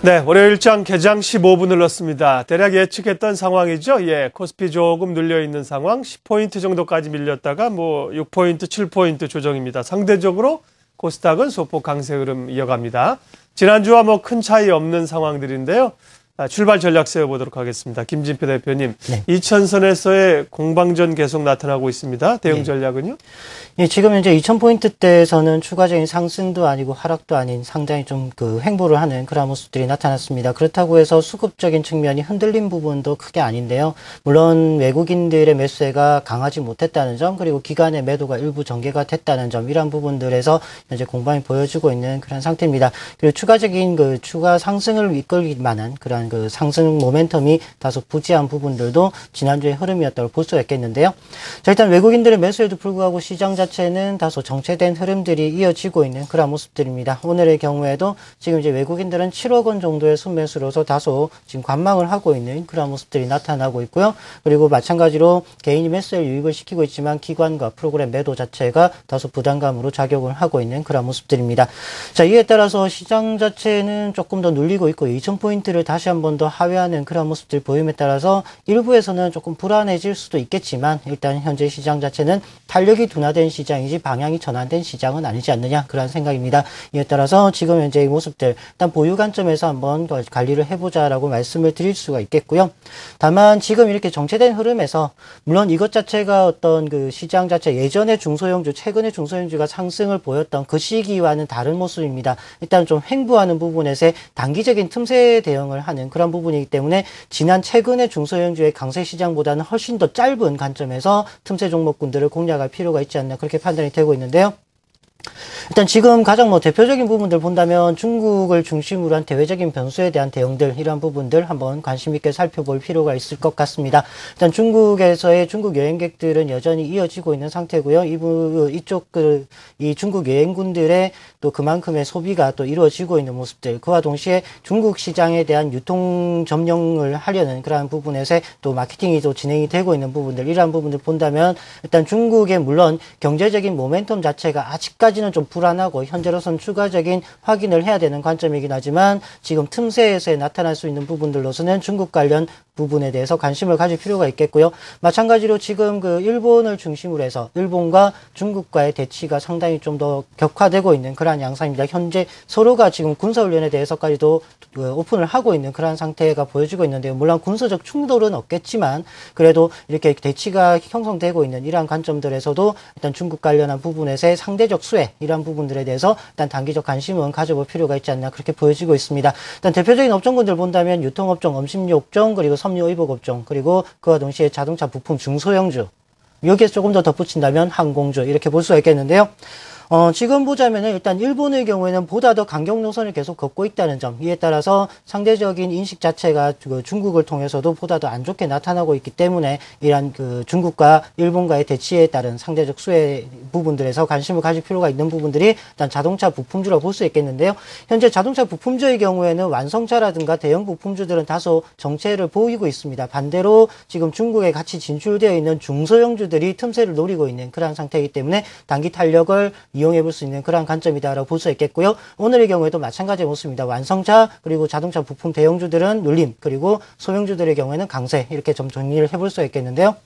네, 월요일장 개장 15분 흘렀습니다. 대략 예측했던 상황이죠. 예, 코스피 조금 눌려있는 상황, 10포인트 정도까지 밀렸다가 6포인트, 7포인트 조정입니다. 상대적으로 코스닥은 소폭 강세 흐름 이어갑니다. 지난주와 큰 차이 없는 상황들인데요. 출발 전략 세워보도록 하겠습니다. 김진표 대표님, 네. 2000선에서의 공방전 계속 나타나고 있습니다. 대응 전략은요? 예, 지금 현재 2000포인트대에서는 추가적인 상승도 아니고 하락도 아닌 상당히 좀 횡보를 하는 그런 모습들이 나타났습니다. 그렇다고 해서 수급적인 측면이 흔들린 부분도 크게 아닌데요. 물론 외국인들의 매수세가 강하지 못했다는 점, 그리고 기관의 매도가 일부 전개가 됐다는 점, 이런 부분들에서 현재 공방이 보여지고 있는 그런 상태입니다. 그리고 추가적인 추가 상승을 이끌기 만한 그런 상승 모멘텀이 다소 부재한 부분들도 지난주의 흐름이었다고 볼 수가 있겠는데요. 자, 일단 외국인들의 매수에도 불구하고 시장 자체는 다소 정체된 흐름들이 이어지고 있는 그런 모습들입니다. 오늘의 경우에도 지금 이제 외국인들은 7억 원 정도의 순매수로서 다소 지금 관망을 하고 있는 그런 모습들이 나타나고 있고요. 그리고 마찬가지로 개인이 매수에 유입을 시키고 있지만 기관과 프로그램 매도 자체가 다소 부담감으로 작용을 하고 있는 그런 모습들입니다. 자, 이에 따라서 시장 자체는 조금 더 눌리고 있고 2000포인트를 다시 한 번 더 하회하는 그런 모습들 보임에 따라서 일부에서는 조금 불안해질 수도 있겠지만 일단 현재 시장 자체는 탄력이 둔화된 시장이지 방향이 전환된 시장은 아니지 않느냐 그런 생각입니다. 이에 따라서 지금 현재의 모습들 일단 보유 관점에서 한번 관리를 해보자라고 말씀을 드릴 수가 있겠고요. 다만 지금 이렇게 정체된 흐름에서 물론 이것 자체가 어떤 시장 자체 예전의 중소형주 최근의 중소형주가 상승을 보였던 그 시기와는 다른 모습입니다. 일단 좀 횡보하는 부분에서 단기적인 틈새 대응을 하는 그런 부분이기 때문에 최근의 중소형주의 강세 시장보다는 훨씬 더 짧은 관점에서 틈새 종목군들을 공략할 필요가 있지 않나 그렇게 판단이 되고 있는데요. 일단 지금 가장 대표적인 부분들 본다면 중국을 중심으로 한 대외적인 변수에 대한 대응들 이런 부분들 한번 관심 있게 살펴볼 필요가 있을 것 같습니다. 일단 중국에서의 중국 여행객들은 여전히 이어지고 있는 상태고요. 이 중국 여행군들의 또 그만큼의 소비가 또 이루어지고 있는 모습들 그와 동시에 중국 시장에 대한 유통 점령을 하려는 그러한 부분에서 또 마케팅이 또 진행이 되고 있는 부분들 이러한 부분들 본다면 일단 중국의 물론 경제적인 모멘텀 자체가 아직까지는 좀 불안하고 현재로서는 추가적인 확인을 해야 되는 관점이긴 하지만 지금 틈새에서 나타날 수 있는 부분들로서는 중국 관련 부분에 대해서 관심을 가질 필요가 있겠고요. 마찬가지로 지금 일본을 중심으로 해서 일본과 중국과의 대치가 상당히 좀 더 격화되고 있는 그러한 양상입니다. 현재 서로가 지금 군사훈련에 대해서까지도 오픈을 하고 있는 그러한 상태가 보여지고 있는데요. 물론 군사적 충돌은 없겠지만 그래도 이렇게 대치가 형성되고 있는 이러한 관점들에서도 일단 중국 관련한 부분에서의 상대적 수혜 이러한 부분들에 대해서 일단 단기적 관심은 가져볼 필요가 있지 않나 그렇게 보여지고 있습니다. 일단 대표적인 업종군들 본다면 유통업종, 음식료 업종, 그리고 섬유 의복 업종, 그리고 그와 동시에 자동차 부품 중소형주 여기에 조금 더 덧붙인다면 항공주 이렇게 볼 수가 있겠는데요. 지금 보자면은 일단 일본의 경우에는 보다 더 강경 노선을 계속 걷고 있다는 점, 이에 따라서 상대적인 인식 자체가 중국을 통해서도 보다 더 안 좋게 나타나고 있기 때문에 이러한 중국과 일본과의 대치에 따른 상대적 수혜 부분들에서 관심을 가질 필요가 있는 부분들이 일단 자동차 부품주라고 볼 수 있겠는데요. 현재 자동차 부품주의 경우에는 완성차라든가 대형 부품주들은 다소 정체를 보이고 있습니다. 반대로 지금 중국에 같이 진출되어 있는 중소형주들이 틈새를 노리고 있는 그러한 상태이기 때문에 단기 탄력을 이용해 볼 수 있는 그런 관점이다라고 볼 수 있겠고요. 오늘의 경우에도 마찬가지의 모습입니다. 완성차 그리고 자동차 부품 대형주들은 눌림 그리고 소형주들의 경우에는 강세 이렇게 좀 정리를 해볼 수 있겠는데요.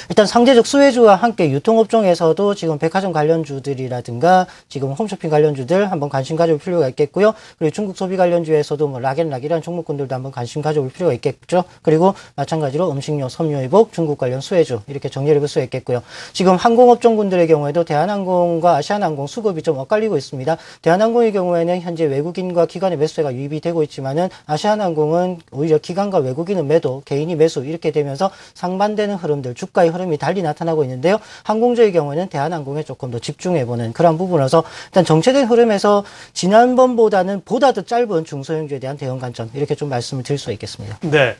일단 상대적 수혜주와 함께 유통업종에서도 지금 백화점 관련주들이라든가 지금 홈쇼핑 관련주들 한번 관심 가져볼 필요가 있겠고요. 그리고 중국 소비 관련주에서도 락앤락이라는 종목군들도 한번 관심 가져볼 필요가 있겠죠. 그리고 마찬가지로 음식료, 섬유의복, 중국 관련 수혜주 이렇게 정리를 해볼 수 있겠고요. 지금 항공업종군들의 경우에도 대한항공과 아시아나항공 수급이 좀 엇갈리고 있습니다. 대한항공의 경우에는 현재 외국인과 기관의 매수세가 유입이 되고 있지만은 아시아나항공은 오히려 기관과 외국인은 매도, 개인이 매수 이렇게 되면서 상반되는 흐름들 주가의 흐름이 달리 나타나고 있는데요. 항공주의 경우에는 대한항공에 조금 더 집중해보는 그런 부분이라서 일단 정체된 흐름에서 지난번보다는 보다 더 짧은 중소형주에 대한 대응 관점 이렇게 좀 말씀을 드릴 수 있겠습니다. 네.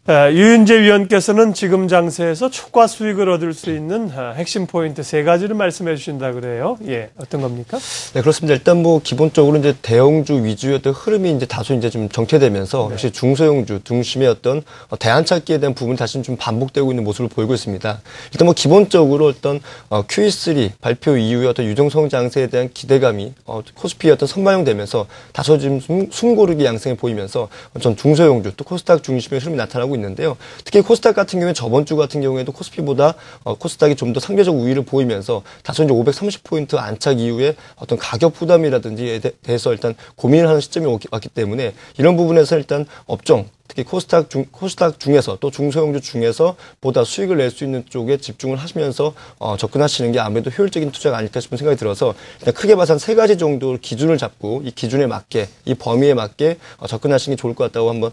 유윤재 위원께서는 지금 장세에서 초과 수익을 얻을 수 있는 핵심 포인트 3가지를 말씀해 주신다 그래요. 예, 어떤 겁니까? 네, 그렇습니다. 일단 뭐 기본적으로 이제 대형주 위주의 어떤 흐름이 이제 다소 이제 좀 정체되면서 역시 중소형주 중심의 어떤 대안 찾기에 대한 부분이 다시 좀 반복되고 있는 모습을 보이고 있습니다. 일단 뭐 기본적으로 어떤 QE3 발표 이후에 어떤 유동성 장세에 대한 기대감이 코스피에 어떤 선반영되면서 다소 좀 숨고르기 양상이 보이면서 전 중소형주 또 코스닥 중심의 흐름이 나타나고 있는데요. 특히 코스닥 같은 경우에 저번 주 같은 경우에도 코스피보다 코스닥이 좀 더 상대적 우위를 보이면서 다소 이제 530포인트 안착 이후에 어떤 가격 부담이라든지에 대해서 일단 고민을 하는 시점이 왔기 때문에 이런 부분에서 일단 업종 특히 코스닥 중에서 또 중소형주 중에서 보다 수익을 낼 수 있는 쪽에 집중을 하시면서 접근하시는 게 아무래도 효율적인 투자가 아닐까 싶은 생각이 들어서 일단 크게 봐서 한 3가지 정도 기준을 잡고 이 기준에 맞게 이 범위에 맞게 접근하시는 게 좋을 것 같다고 한번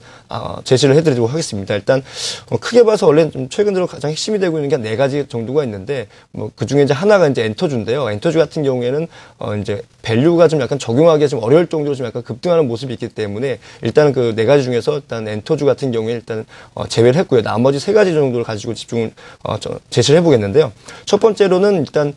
제시를 해드리도록 하겠습니다. 일단 크게 봐서 원래 좀 최근 들어 가장 핵심이 되고 있는 게 한 4가지 정도가 있는데 뭐 그중에 이제 하나가 이제 엔터주인데요. 엔터주 같은 경우에는 이제 밸류가 좀 약간 적용하기가 좀 어려울 정도로 좀 약간 급등하는 모습이 있기 때문에 일단은 그 4가지 중에서 일단 엔터주 같은 경우에 일단 제외를 했고요. 나머지 3가지 정도를 가지고 집중을 제시를 해보겠는데요. 첫 번째로는 일단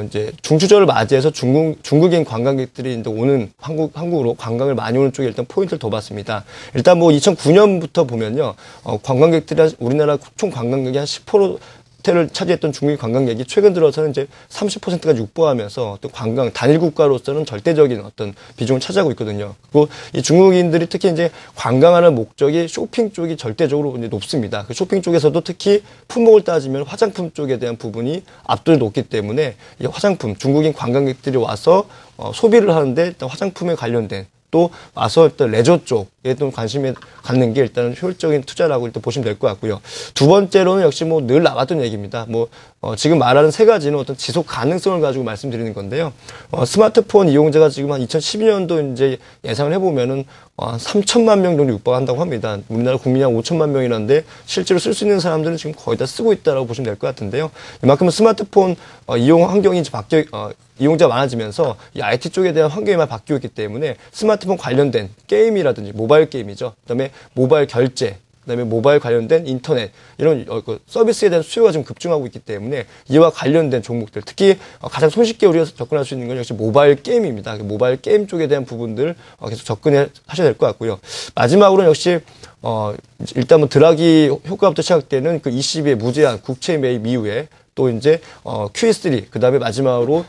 이제 중추절을 맞이해서 중국인 관광객들이 이제 오는 한국으로 관광을 많이 오는 쪽에 일단 포인트를 더 봤습니다. 일단 뭐 2009년부터 보면요, 관광객들이 우리나라 총 관광객이 한 10%를 차지했던 중국인 관광객이 최근 들어서는 이제 30%까지 육박하면서 또 관광 단일 국가로서는 절대적인 어떤 비중을 차지하고 있거든요. 그리고 이 중국인들이 특히 이제 관광하는 목적이 쇼핑 쪽이 절대적으로 이제 높습니다. 그 쇼핑 쪽에서도 특히 품목을 따지면 화장품 쪽에 대한 부분이 압도적으로 높기 때문에 이 화장품 중국인 관광객들이 와서 소비를 하는데 일단 화장품에 관련된 또 와서 일단 레저 쪽에 또 관심을 갖는 게 일단은 효율적인 투자라고 일단 보시면 될 것 같고요. 두 번째로는 역시 뭐 늘 나왔던 얘기입니다. 지금 말하는 3가지는 어떤 지속 가능성을 가지고 말씀드리는 건데요. 스마트폰 이용자가 지금 한 2012년도 이제 예상을 해보면은 3천만 명 정도 육박한다고 합니다. 우리나라 국민이 한 5천만 명이라는데 실제로 쓸 수 있는 사람들은 지금 거의 다 쓰고 있다라고 보시면 될 것 같은데요. 이만큼 스마트폰 이용 환경이 이제 이용자가 많아지면서 이 IT 쪽에 대한 환경이 많이 바뀌고 있기 때문에 스마트폰 관련된 게임이라든지 모바일 게임이죠. 그다음에 모바일 결제, 그다음에 모바일 관련된 인터넷 이런 서비스에 대한 수요가 좀 급증하고 있기 때문에 이와 관련된 종목들 특히 가장 손쉽게 우리가 접근할 수 있는 건 역시 모바일 게임입니다. 모바일 게임 쪽에 대한 부분들 계속 접근해 하셔야 될 것 같고요. 마지막으로는 역시 일단 뭐 드라기 효과부터 시작되는 그 ECB의 무제한 국채 매입 이후에 또 이제 QE3 그다음에 마지막으로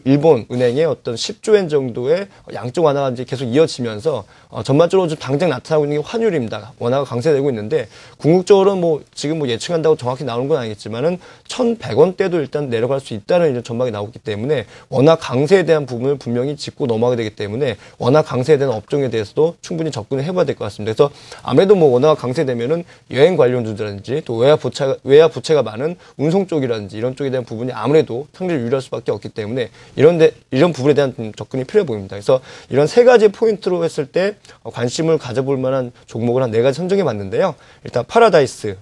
일본 은행의 어떤 10조 엔 정도의 양적 완화가 이제 계속 이어지면서 전반적으로 좀 당장 나타나고 있는 게 환율입니다. 원화가 강세되고 있는데 궁극적으로는 뭐 지금 뭐 예측한다고 정확히 나오는 건 아니겠지만은 1,100원대도 일단 내려갈 수 있다는 이런 전망이 나오기 때문에 원화 강세에 대한 부분을 분명히 짚고 넘어가게 되기 때문에 원화 강세에 대한 업종에 대해서도 충분히 접근을 해봐야 될 것 같습니다. 그래서 아무래도 뭐 원화가 강세되면은 여행 관련주라든지 또 외화 부채가 많은 운송 쪽이라든지 이런 쪽에 대한 부분이 아무래도 상대를 유리할 수밖에 없기 때문에 이런 부분에 대한 접근이 필요해 보입니다. 그래서 이런 3가지 포인트로 했을 때 관심을 가져볼 만한 종목을 한 4가지 선정해 봤는데요. 일단 파라다이스,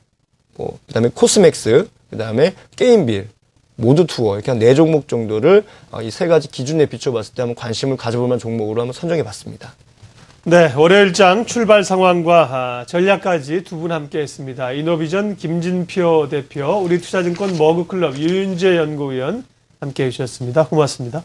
그다음에 코스맥스, 그다음에 게임빌, 모드투어 이렇게 한 4종목 정도를 이 3가지 기준에 비춰봤을 때 한번 관심을 가져볼 만한 종목으로 한번 선정해 봤습니다. 네, 월요일장 출발 상황과 전략까지 두 분 함께했습니다. 이노비전 김진표 대표, 우리투자증권 머그클럽 유윤재 연구위원 함께해 주셨습니다. 고맙습니다.